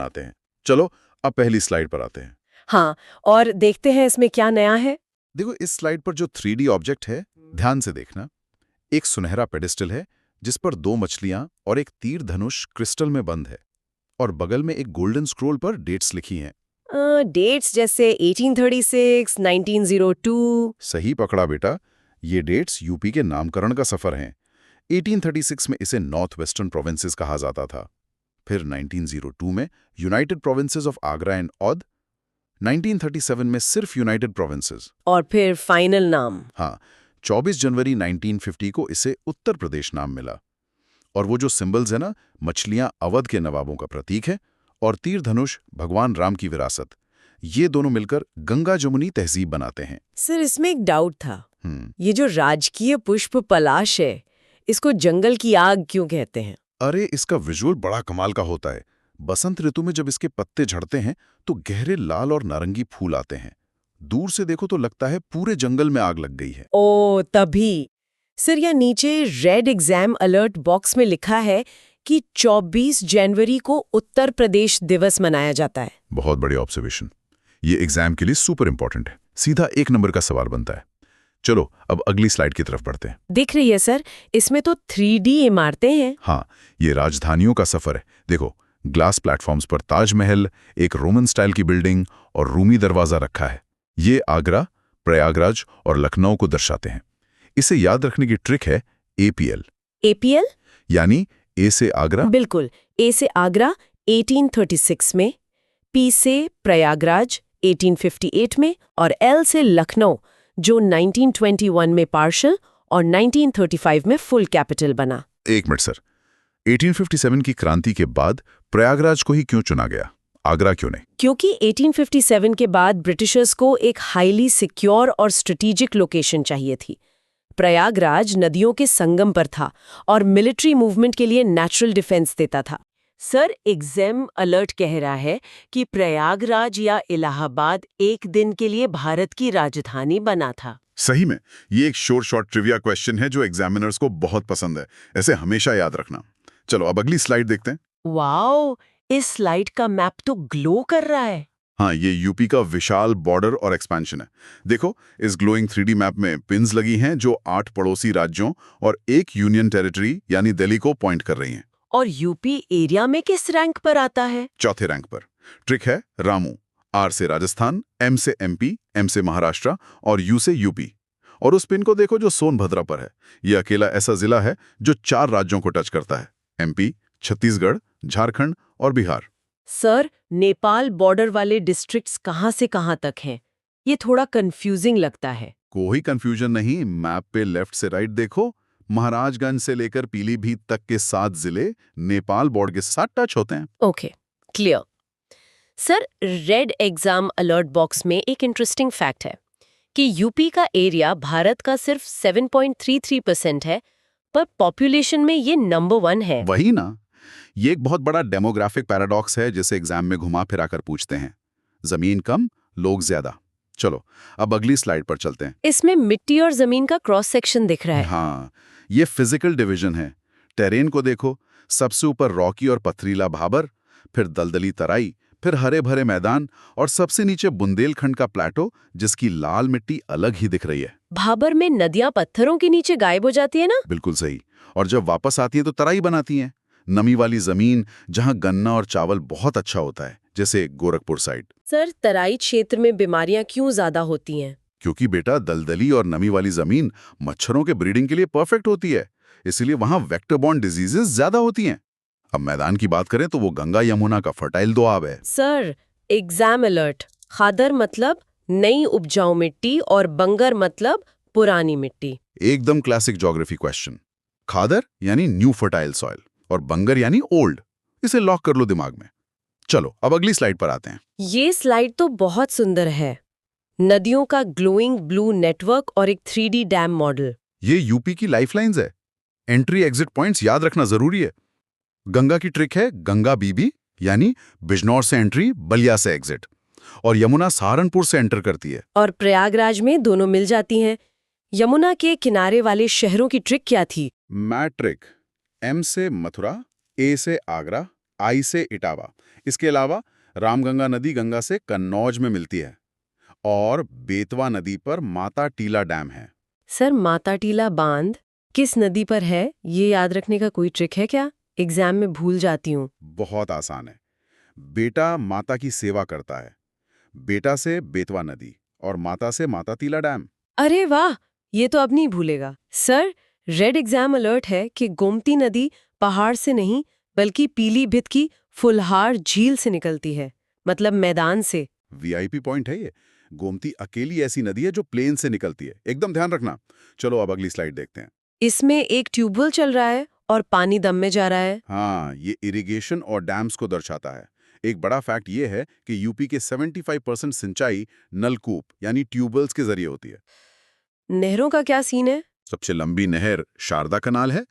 आते हैं। चलो अब पहली स्लाइड पर आते हैं। हाँ, और देखते हैं इसमें क्या नया है। देखो इस स्लाइड पर जो 3D ऑब्जेक्ट है, ध्यान से देखना। एक सुनहरा पेडिस्टल है जिस पर दो मछलियां और एक तीर धनुष क्रिस्टल में बंद है, और बगल में एक गोल्डन स्क्रोल पर डेट्स लिखी हैं। डेट्स जैसे 1836, 1902। सही पकड़ा बेटा, ये डेट्स यूपी के नामकरण का सफर हैं। 1836 में इसे नॉर्थ वेस्टर्न प्रोविंसेस कहा जाता था। फिर 1902 में United Provinces of Agra and Oudh. 1937 में सिर्फ यूनाइटेड प्रोविंसेस। और फिर फाइनल नाम। हाँ, 24 जनवरी 1950 को इसे उत्तर प्रदेश नाम मिला। और वो जो सिंबल्स है ना, मछलियां अवध के नवाबों का प्रतीक है और तीर धनुष भगवान राम की विरासत, ये दोनों मिलकर गंगा जमुनी तहजीब बनाते हैं। सर इसमें एक डाउट था, ये जो राजकीय पुष्प पलाश है, इसको जंगल की आग क्यों कहते हैं? अरे इसका विजुअल बड़ा कमाल का होता है। बसंत ऋतु में जब इसके पत्ते झड़ते हैं तो गहरे लाल और नारंगी फूल आते हैं। दूर से देखो तो लगता है पूरे जंगल में आग लग गई है। ओ तभी। सर या नीचे रेड एग्जाम अलर्ट बॉक्स में लिखा है कि 24 जनवरी को उत्तर प्रदेश दिवस मनाया जाता है। बहुत बड़ी ऑब्जर्वेशन। ये एग्जाम के लिए सुपर इंपॉर्टेंट है। सीधा 1 नंबर का सवाल बनता है। चलो अब अगली स्लाइड की तरफ बढ़ते हैं। दिख रही है सर, इसमें तो 3D इमारतें हैं। हाँ, ये राजधानियों का सफर है। देखो ग्लास प्लेटफॉर्म्स पर ताजमहल, एक रोमन स्टाइल की बिल्डिंग और रूमी दरवाजा रखा है। ये आगरा, प्रयागराज और लखनऊ को दर्शाते हैं। इसे याद रखने की ट्रिक है APL। APL यानी ए से आगरा। बिल्कुल, ए से आगरा 1836 में, P से प्रयागराज 1858 में और L से लखनऊ जो 1921 में पार्शल और 1935 में फुल कैपिटल बना। 1 मिनट सर, 1857 की क्रांति के बाद प्रयागराज को ही क्यों चुना गया, आगरा क्यों नहीं? क्योंकि 1857 के बाद ब्रिटिशर्स को एक हाईली सिक्योर और स्ट्रेटेजिक लोकेशन चाहिए थी। प्रयागराज नदियों के संगम पर था और मिलिट्री मूवमेंट के लिए नेचुरल डिफेंस देता था। सर एग्जाम अलर्ट कह रहा है कि प्रयागराज या इलाहाबाद एक दिन के लिए भारत की राजधानी बना था। सही में ये एक शॉर्ट ट्रिविया क्वेश्चन है जो एग्जामिनर्स को बहुत पसंद है। ऐसे हमेशा याद रखना। चलो अब अगली स्लाइड देखते हैं। वाओ, इस स्लाइड का मैप तो ग्लो कर रहा है। हाँ, ये यूपी का विशाल बॉर्डर और एक्सपेंशन है। देखो इस ग्लोइंग 3D मैप में पिन्स लगी हैं जो 8 पड़ोसी राज्यों और एक यूनियन टेरिटरी यानी दिल्ली को पॉइंट कर रही हैं। और यूपी एरिया में किस रैंक पर आता है? चौथे रैंक पर। ट्रिक है रामू। R से राजस्थान, M से MP, M से महाराष्ट्र और U से यूपी। और उस पिन को देखो जो सोनभद्रा पर है। यह अकेला ऐसा जिला है जो 4 राज्यों को टच करता है, MP, छत्तीसगढ़, झारखंड और बिहार। सर नेपाल बॉर्डर वाले डिस्ट्रिक्ट्स कहाँ से कहाँ तक हैं? ये थोड़ा कंफ्यूजिंग लगता है। कोई कंफ्यूजन नहीं, मैप पे लेफ्ट से राइट देखो। महाराजगंज से लेकर पीलीभीत तक के 7 जिले नेपाल बॉर्डर के साथ टच होते हैं। Okay, clear. Sir red exam alert box में एक इंटरेस्टिंग फैक्ट है कि यूपी का एरिया भारत का सिर्फ 7.33% है, पर पॉपुलेशन में ये नंबर 1 है। वही ना, ये एक बहुत बड़ा डेमोग्राफिक पैराडॉक्स है जिसे एग्जाम में घुमा फिरा कर पूछते हैं। जमीन कम, लोग ज्यादा। चलो अब अगली स्लाइड पर चलते हैं। इसमें मिट्टी और जमीन का क्रॉस सेक्शन दिख रहा है। हाँ, ये फिजिकल डिवीजन है। टेरेन को देखो, सबसे ऊपर रॉकी और पथरीला भाबर, फिर दलदली तराई, फिर हरे भरे मैदान और सबसे नीचे बुंदेलखंड का प्लेटो जिसकी लाल मिट्टी अलग ही दिख रही है। भाबर में नदियां पत्थरों के नीचे गायब हो जाती है ना? बिल्कुल सही। और जब वापस आती है तो तराई बनाती हैं। नमी वाली जमीन जहां गन्ना और चावल बहुत अच्छा होता है, जैसे गोरखपुर साइड। सर तराई क्षेत्र में बीमारियां क्यों ज्यादा होती हैं? क्योंकि बेटा दलदली और नमी वाली जमीन मच्छरों के ब्रीडिंग के लिए परफेक्ट होती है, इसलिए वहां वेक्टर बॉर्न डिजीजेस ज्यादा होती हैं। अब मैदान की बात करें तो वो गंगा यमुना का फर्टाइल दोआब है। सर एग्जाम अलर्ट, खादर मतलब नई उपजाऊ मिट्टी और बंगर मतलब पुरानी मिट्टी। एकदम क्लासिक ज्योग्राफी क्वेश्चन। खादर यानी न्यू फर्टाइल सॉइल और बंगर यानी ओल्ड। इसे लॉक कर लो दिमाग में। चलो अब अगली स्लाइड पर आते हैं। ये स्लाइड तो बहुत सुंदर है। नदियों का ग्लोइंग ब्लू नेटवर्क और एक 3D डैम मॉडल। ये यूपी की लाइफलाइंस है। एंट्री एग्जिट पॉइंट्स याद रखना जरूरी है। गंगा की ट्रिक है गंगा बीबी, यानी बिजनौर से एंट्री, बलिया से एग्जिट। और यमुना सहारनपुर से एंटर करती है। और प्रयागराज में दोनों मिल जाती हैं। यमुना के किनारे वाले शहरों की ट्रिक क्या थी? मैट्रिक। M से मथुरा, A से आगरा, आई से इटावा। इसके अलावा रामगंगा नदी गंगा से कन्नौज में मिलती है और बेतवा नदी पर माता टीला डैम है। सर, माता टीला बांध किस नदी पर है, ये याद रखने का कोई ट्रिक है क्या? एग्जाम में भूल जाती हूँ। बहुत आसान है। बेटा माता की सेवा करता है, बेटा से बेतवा नदी और माता से माता टीला डैम। अरे वाह, ये तो अब नहीं भूलेगा। सर, रेड एग्जाम अलर्ट है कि गोमती नदी पहाड़ से नहीं बल्कि पीलीभीत की फुलहार झील से निकलती है, मतलब मैदान से। वीआईपी पॉइंट है ये। गोमती अकेली ऐसी नदी है जो प्लेन से निकलती है, एकदम ध्यान रखना। चलो अब अगली स्लाइड देखते हैं। इसमें एक ट्यूबवेल चल रहा है और पानी दम में जा रहा है। हाँ, ये इरिगेशन और डैम्स को दर्शाता है। एक बड़ा फैक्ट ये है कि यूपी के 75% सिंचाई नलकूप यानी ट्यूबवेल्स के जरिए होती है। नहरों का क्या सीन है? सबसे लंबी नहर शारदा कनाल है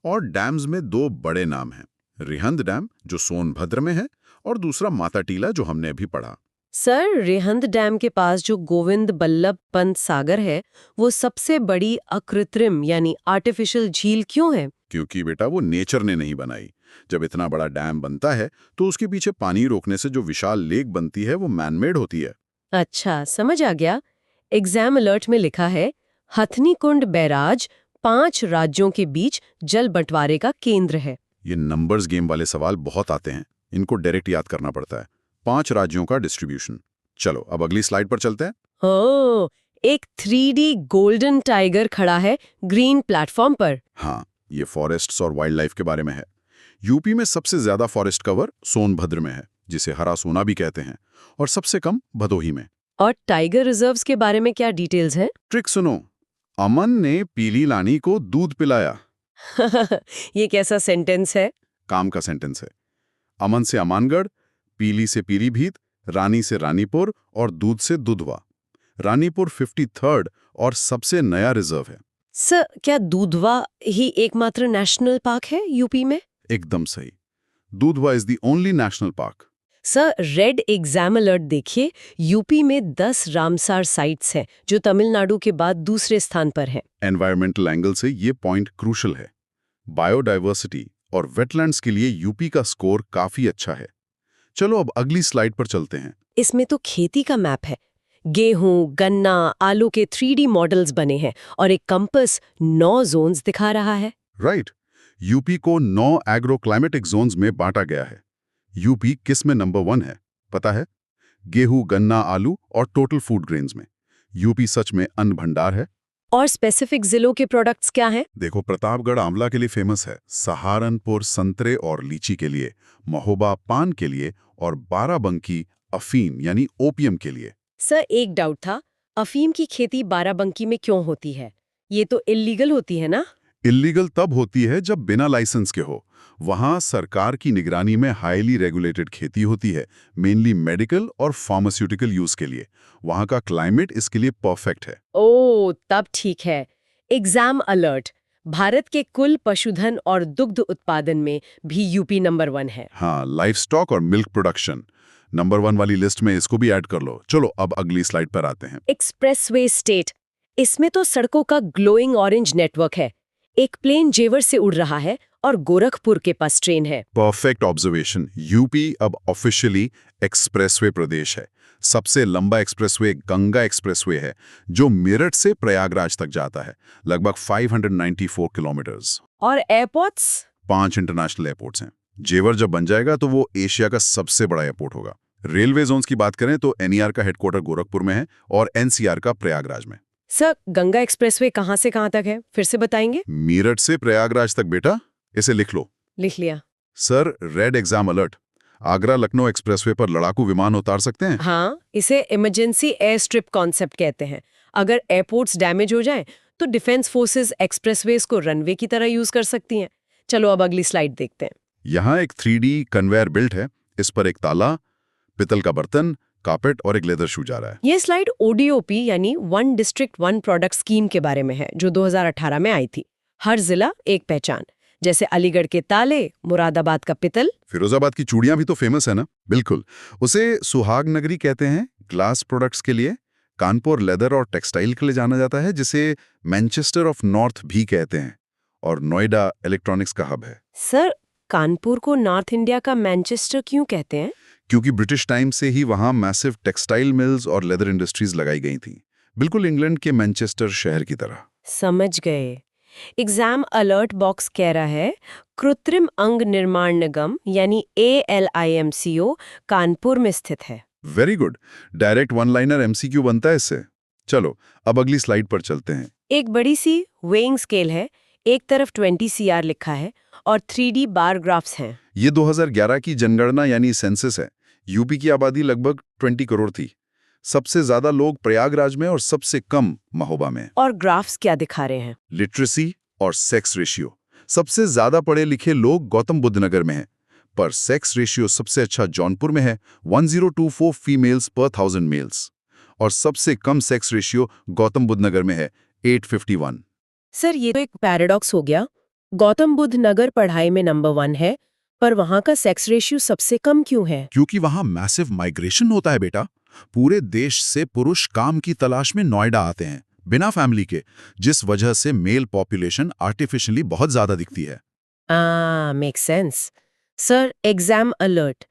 और डैम्स में दो बड़े नाम हैं। रिहंद डैम जो सोनभद्र में है और दूसरा माता टीला जो हमने अभी पढ़ा। सर, रिहंद डैम के पास जो गोविंद बल्लभ पंत सागर है, वो सबसे बड़ी अकृत्रिम यानी आर्टिफिशियल झील क्यों है? क्योंकि बेटा वो नेचर ने नहीं बनाई। जब इतना बड़ा डैम बनता है तो उसके पीछे पानी रोकने से जो विशाल लेक बनती है वो मैनमेड होती है। अच्छा, समझ आ गया। एग्जाम अलर्ट में लिखा है हथनी कुंड बैराज 5 राज्यों के बीच जल बंटवारे का केंद्र है। ये नंबर्स गेम वाले सवाल बहुत आते हैं, इनको डायरेक्ट याद करना पड़ता है। 5 राज्यों का डिस्ट्रीब्यूशन। चलो अब अगली स्लाइड पर चलते हैं। ओह, एक 3D गोल्डन टाइगर खड़ा है ग्रीन प्लेटफॉर्म पर। हाँ, ये फॉरेस्ट्स और वाइल्ड लाइफ के बारे में है। यूपी में सबसे ज्यादा फॉरेस्ट कवर सोनभद्र में है, जिसे हरा सोना भी कहते हैं, और सबसे कम भदोही में। और टाइगर रिजर्व्स के बारे में क्या डिटेल्स हैं? ट्रिक सुनो, अमन ने पीली लानी को दूध पिलाया। ये कैसा सेंटेंस है? काम का सेंटेंस है। अमन से अमानगढ़, पीली से पीलीभीत, रानी से रानीपुर और दूध से दुधवा। रानीपुर 53rd और सबसे नया रिजर्व है। सर, क्या दूधवा ही एकमात्र नेशनल पार्क है यूपी में? एकदम सही। दूधवा is the only national park. Sir, red exam alert देखिए, यूपी में 10 रामसार साइट्स हैं जो तमिलनाडु के बाद दूसरे स्थान पर हैं। एनवायरमेंटल एंगल से ये पॉइंट क्रूशल है। बायोडाइवर्सिटी और वेटलैंड्स के लिए यूपी का स्कोर काफी अच्छा है। चलो अब अगली स्लाइड पर चलते हैं। इसमें तो खेती का मैप है। गेहूं, गन्ना, आलू के 3D मॉडल्स बने हैं और एक कंपास 9 जोन्स दिखा रहा है। राइट। यूपी को 9 एग्रो क्लाइमेटिक जोन्स में बांटा गया है। यूपी किस में नंबर 1 है पता है? गेहूं, गन्ना, आलू और टोटल फूड ग्रेन्स में। यूपी सच में अन्न भंडार है। और स्पेसिफिक जिलों के प्रोडक्ट्स क्या हैं? देखो, प्रतापगढ़ आंवला के लिए फेमस है, सहारनपुर संतरे और लीची के लिए, महोबा पान के लिए और बाराबंकी अफीम यानी ओपियम के लिए। सर, एक डाउट था, अफीम की खेती बाराबंकी में क्यों होती है? ये तो इल्लीगल होती है ना? इल्लीगल तब होती है जब बिना लाइसेंस के हो। वहां सरकार की निगरानी में हाईली रेगुलेटेड खेती होती है, मेनली मेडिकल और फार्मास्यूटिकल यूज के लिए। वहां का क्लाइमेट इसके लिए परफेक्ट है। ओह, तब ठीक है। एग्जाम अलर्ट, भारत के कुल पशुधन और दुग्ध उत्पादन में भी यूपी नंबर 1 है। हाँ, लाइफस्टॉक और मिल्क प्रोडक्शन नंबर 1 वाली लिस्ट में इसको भी ऐड कर लो। चलो अब अगली स्लाइड पर आते हैं। एक्सप्रेसवे स्टेट, इसमें तो सड़कों का ग्लोइंग ऑरेंज नेटवर्क है। एक प्लेन जेवर से उड़ रहा है और गोरखपुर के पास ट्रेन है। Perfect observation. यूपी अब ऑफिशियली एक्सप्रेसवे प्रदेश है। सबसे लंबा एक्सप्रेसवे गंगा एक्सप्रेसवे है, जो मेरठ से प्रयागराज तक जाता है, लगभग 594 किलोमीटर्स। और एयरपोर्ट्स? 5 इंटरनेशनल एयरपोर्ट्स हैं। जेवर जब बन जाएगा तो वो एशिया का सबसे बड़ा एयरपोर्ट होगा। रेलवे जोन्स की बात करें तो एनईआर का हेडक्वार्टर गोरखपुर में है और एनसीआर का प्रयागराज में। सर, गंगा एक्सप्रेसवे कहाँ से कहाँ तक है, फिर से बताएंगे? मेरठ से प्रयागराज तक बेटा, इसे लिख लो। लिख लिया। Sir, red exam alert, Agra Lucknow expressway पर लड़ाकू विमान उतार सकते हैं? हाँ, इसे इमरजेंसी एयर स्ट्रिप कॉन्सेप्ट कहते हैं। अगर एयरपोर्ट्स डैमेज हो जाएं, तो डिफेंस फोर्सेस एक्सप्रेसवेज को रनवे की तरह यूज कर सकती हैं। चलो अब अगली स्लाइड देखते हैं। यहाँ एक 3D कन्वेयर बेल्ट है। इस पर एक ताला, पितल का बर्तन, कार्पेट और एक लेदर शू जा रहा है। ये स्लाइड ओडीओपी यानी one district one product scheme के बारे में है, जो 2018 में आई थी। हर जिला एक पहचान, जैसे अलीगढ़ के ताले, मुरादाबाद का पितल। फिरोजाबाद की चूड़ियां भी तो फेमस है ना? बिल्कुल। उसे सुहाग नगरी कहते हैं ग्लास प्रोडक्ट्स के लिए। कानपुर लेदर और टेक्सटाइल के लिए जाना जाता है, जिसे मैनचेस्टर ऑफ नॉर्थ भी कहते हैं। और नोएडा इलेक्ट्रॉनिक्स का हब है। सर, कानपुर को नॉर्थ इंडिया का मैनचेस्टर क्यों कहते हैं? क्योंकि ब्रिटिश टाइम से ही वहां मैसिव टेक्सटाइल मिल्स और लेदर इंडस्ट्रीज लगाई गई थी, बिल्कुल इंग्लैंड के मैनचेस्टर शहर की तरह। समझ गए। एग्जाम अलर्ट बॉक्स कह रहा है कृत्रिम अंग निर्माण निगम यानी ALIMCO कानपुर में स्थित है। Very good, direct one liner MCQ बनता है इससे। चलो अब अगली स्लाइड पर चलते हैं। एक बड़ी सी वेइंग स्केल है, एक तरफ 20 CR लिखा है और 3D बार ग्राफ्स हैं। ये 2011 की जनगणना यानी सेंसस है। यूपी की आबादी लगभग 20 करोड़ थी। सबसे ज्यादा लोग प्रयागराज में और सबसे कम महोबा में। और ग्राफ्स क्या दिखा रहे हैं? लिटरेसी और सेक्स रेशियो। सबसे ज्यादा पढ़े लिखे लोग गौतम बुद्ध नगर में हैं, पर सेक्स रेशियो सबसे अच्छा जौनपुर में है, 1024 फीमेल्स पर 1000 मेल्स। और सबसे कम सेक्स रेशियो गौतम बुद्ध नगर में है, 851। सर, ये तो एक पैराडॉक्स हो गया। गौतम बुद्ध नगर पढ़ाई में नंबर 1 है, पर वहाँ का सेक्स रेशियो सबसे कम क्यों है? क्योंकि वहां मैसिव माइग्रेशन होता है बेटा। पूरे देश से पुरुष काम की तलाश में नोएडा आते हैं, बिना फैमिली के, जिस वजह से मेल पॉपुलेशन आर्टिफिशियली बहुत ज्यादा दिखती है। Make sense. Sir, exam alert.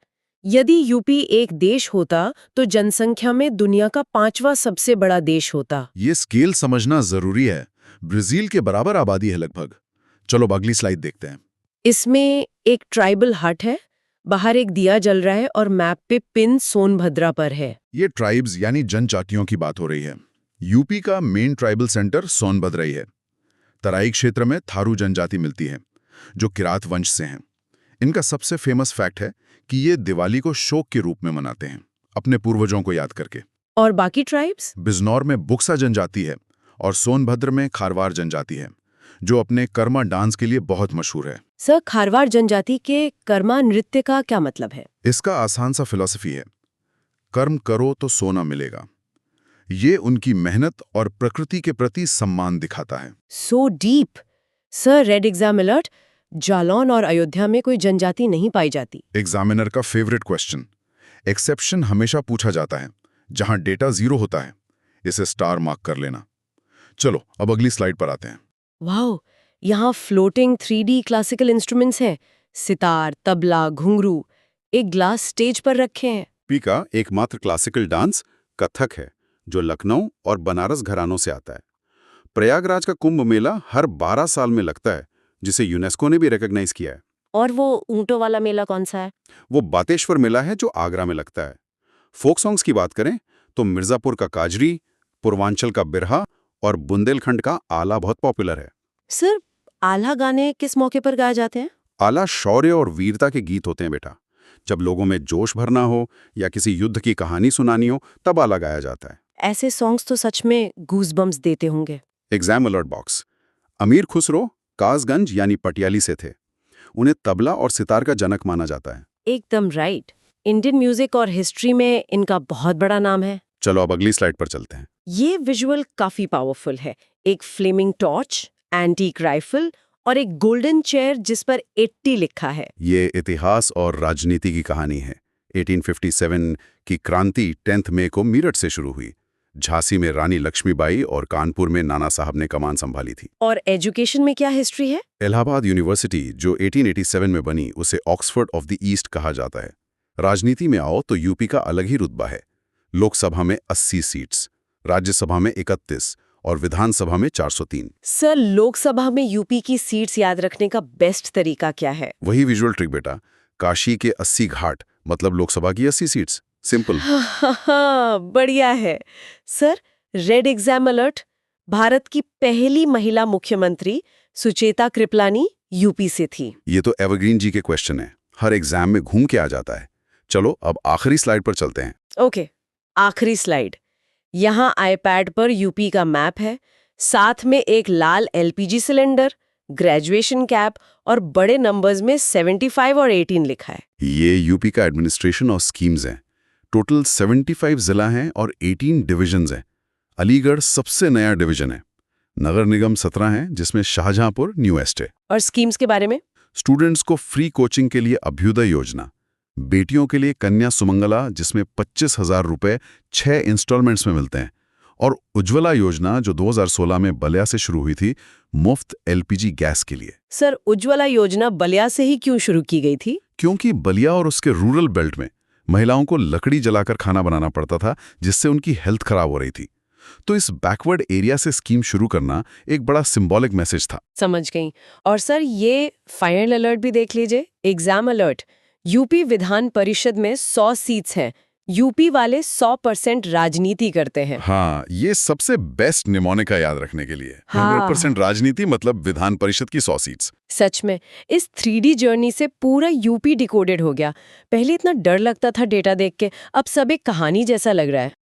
यदि यूपी एक देश होता तो जनसंख्या में दुनिया का 5वां सबसे बड़ा देश होता। ये स्केल समझना जरूरी है। ब्राजील के बराबर आबादी है लगभग। चलो अब अगली स्लाइड देखते हैं। इसमें एक ट्राइबल हट है, बाहर एक दिया जल रहा है और मैप पे पिन सोनभद्रा पर है। ये ट्राइब्स यानी जनजातियों की बात हो रही है। यूपी का मेन ट्राइबल सेंटर सोनभद्र ही है। तराई क्षेत्र में थारू जनजाति मिलती है, जो किरात वंश से हैं। इनका सबसे फेमस फैक्ट है कि ये दिवाली को शोक के रूप में मनाते हैं, अपने पूर्वजों को याद करके। और बाकी ट्राइब्स? बिजनौर में बुक्सा जनजाति है और सोनभद्र में खारवार जनजाति है, जो अपने कर्मा डांस के लिए बहुत मशहूर है। सर, खारवार जनजाति के कर्मा नृत्य का क्या मतलब है? इसका आसान सा फिलॉसफी है, कर्म करो तो सोना मिलेगा। ये उनकी मेहनत और प्रकृति के प्रति सम्मान दिखाता है। So deep. Sir, red exam alert. Jalaun और अयोध्या में कोई जनजाति नहीं पाई जाती। एग्जामिनर का फेवरेट क्वेश्चन। एक्सेप्शन हमेशा पूछा जाता है, जहां डेटा 0 होता है। इसे स्टार मार्क कर लेना। चलो अब अगली स्लाइड पर आते हैं। वाओ, यहाँ फ्लोटिंग 3D क्लासिकल इंस्ट्रूमेंट्स हैं। सितार, तबला, घुंघरू एक ग्लास स्टेज पर रखे हैं। यूपी का एकमात्र क्लासिकल डांस कथक है, जो लखनऊ और बनारस घरानों से आता है। प्रयागराज का कुंभ मेला हर 12 साल में लगता है, जिसे यूनेस्को ने भी रिकॉग्नाइज किया है। और वो ऊंटों वाला मेला कौन सा है? वो बातेश्वर मेला है, जो आगरा में लगता है। फोक सॉन्ग्स की बात करें तो मिर्जापुर का काजरी, पूर्वांचल का बिरहा और बुंदेलखंड का आला बहुत पॉपुलर है। सर, आला गाने किस मौके पर गाए जाते हैं? आला शौर्य और वीरता के गीत होते हैं बेटा। जब लोगों में जोश भरना हो या किसी युद्ध की कहानी सुनानी हो, तब आला गाया जाता है। ऐसे सॉन्ग्स तो सच में गूज़बम्प्स देते होंगे। Exam alert box. अमीर खुसरो कासगंज यानी पटियाली से थे। उन्हें तबला और सितार का जनक माना जाता है। एकदम राइट। इंडियन म्यूजिक और हिस्ट्री में इनका बहुत बड़ा नाम है। चलो अब अगली स्लाइड पर चलते हैं। ये विजुअल काफी पावरफुल है। एक फ्लेमिंग टॉर्च, एंटीक राइफल और एक गोल्डन चेयर जिस पर 80 लिखा है। ये इतिहास और राजनीति की कहानी है। 1857 की क्रांति 10 मई को मीरठ से शुरू हुई। झांसी में रानी लक्ष्मीबाई और कानपुर में नाना साहब ने कमान संभाली थी। और एजुकेशन में क्या हिस्ट्री है? इलाहाबाद यूनिवर्सिटी, जो 1887 में बनी, उसे ऑक्सफोर्ड ऑफ द ईस्ट कहा जाता है। राजनीति में आओ तो यूपी का अलग ही रुतबा है। लोकसभा में 80 सीट्स, राज्यसभा में 31 और विधानसभा में 403। सर, लोकसभा में यूपी की सीट्स याद रखने का बेस्ट तरीका क्या है? वही विजुअल ट्रिक बेटा। काशी के 80 घाट मतलब लोकसभा की 80 सीट्स। सिंपल। बढ़िया है। Sir, red exam alert. Bharat की पहली महिला मुख्यमंत्री सुचेता कृपलानी यूपी से थी। ये तो एवरग्रीन जी के क्वेश्चन है, हर एग्जाम में घूम के आ जाता है। चलो अब आखिरी स्लाइड पर चलते हैं। ओके, आखिरी स्लाइड। यहाँ आईपैड पर यूपी का मैप है, साथ में एक लाल LPG सिलेंडर, ग्रेजुएशन कैप और बड़े नंबर्स में 75 और 18 लिखा है। ये यूपी का एडमिनिस्ट्रेशन और स्कीम्स हैं। टोटल 75 जिला हैं और 18 डिविजन्स हैं। अलीगढ़ सबसे नया डिवीजन है। नगर निगम 17 हैं, जिसमें शाहजहांपुर न्यूएस्ट है। और स्कीम्स के बारे में? स्टूडेंट्स को फ्री कोचिंग के लिए अभ्युदय योजना, बेटियों के लिए कन्या सुमंगला, जिसमें 25,000 रुपए 6 इंस्टॉलमेंट्स में मिलते हैं, और उज्ज्वला योजना जो 2016 में बलिया से शुरू हुई थी, मुफ्त एलपीजी गैस के लिए। सर, उज्ज्वला योजना बलिया से ही क्यों शुरू की गई थी? क्योंकि बलिया और उसके रूरल बेल्ट में महिलाओं को लकड़ी जलाकर खाना बनाना पड़ता था, जिससे उनकी हेल्थ खराब हो रही थी। तो इस बैकवर्ड एरिया से स्कीम शुरू करना एक बड़ा सिंबॉलिक मैसेज था। समझ गई। और सर, ये फाइनल अलर्ट भी देख लीजिए, exam alert. UP Vidhan Parishad में 100 सीट्स हैं। यूपी वाले 100% राजनीति करते हैं। हाँ, ये सबसे बेस्ट निमोनिक का याद रखने के लिए। हाँ। 100% राजनीति मतलब विधान परिषद की 100 सीट्स। सच में, इस 3D जर्नी से पूरा यूपी डिकोडेड हो गया। पहले इतना डर लगता था डेटा देख के, अब सब एक कहानी जैसा लग रहा है।